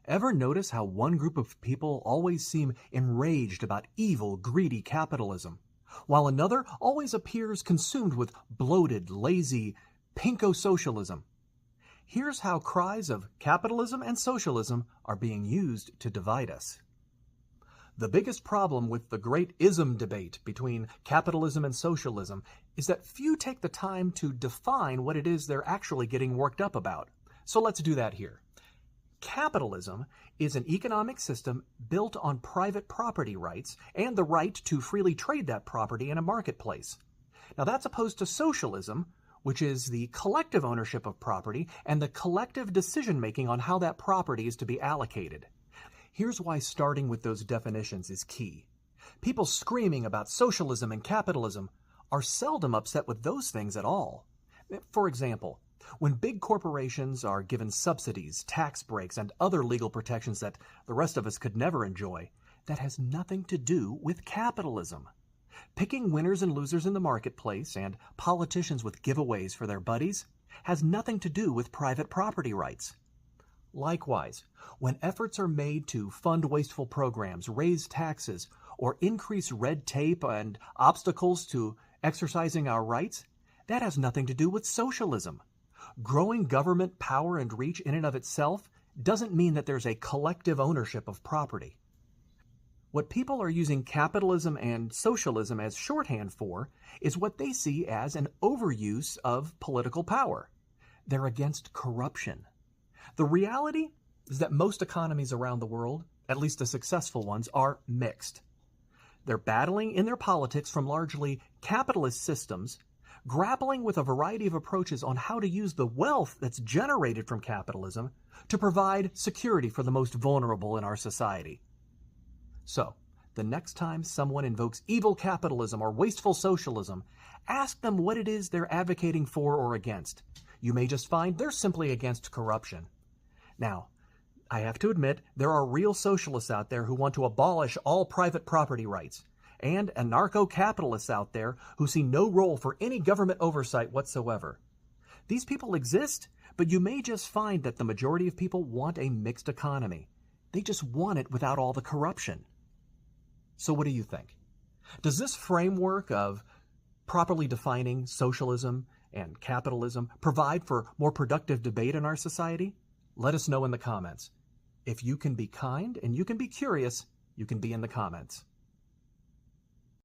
Ever notice how one group of people always seem enraged about evil, greedy capitalism, while another always appears consumed with bloated, lazy, pinko-socialism? Here's how cries of capitalism and socialism are being used to divide us. The biggest problem with the great ism debate between capitalism and socialism is that few take the time to define what it is they're actually getting worked up about. So let's do that here. Capitalism is an economic system built on private property rights and the right to freely trade that property in a marketplace. Now that's opposed to socialism, which is the collective ownership of property and the collective decision-making on how that property is to be allocated. Here's why starting with those definitions is key. People screaming about socialism and capitalism are seldom upset with those things at all. For example, when big corporations are given subsidies, tax breaks, and other legal protections that the rest of us could never enjoy, that has nothing to do with capitalism. Picking winners and losers in the marketplace and politicians with giveaways for their buddies has nothing to do with private property rights. Likewise, when efforts are made to fund wasteful programs, raise taxes, or increase red tape and obstacles to exercising our rights, that has nothing to do with socialism. Growing government power and reach in and of itself doesn't mean that there's a collective ownership of property. What people are using capitalism and socialism as shorthand for is what they see as an overuse of political power. They're against corruption. The reality is that most economies around the world, at least the successful ones, are mixed. They're battling in their politics from largely capitalist systems, grappling with a variety of approaches on how to use the wealth that's generated from capitalism to provide security for the most vulnerable in our society. So, the next time someone invokes evil capitalism or wasteful socialism, ask them what it is they're advocating for or against. You may just find they're simply against corruption. Now, I have to admit, there are real socialists out there who want to abolish all private property rights, and anarcho-capitalists out there who see no role for any government oversight whatsoever. These people exist, but you may just find that the majority of people want a mixed economy. They just want it without all the corruption. So what do you think? Does this framework of properly defining socialism and capitalism provide for more productive debate in our society? Let us know in the comments. If you can be kind and you can be curious, you can be in the comments.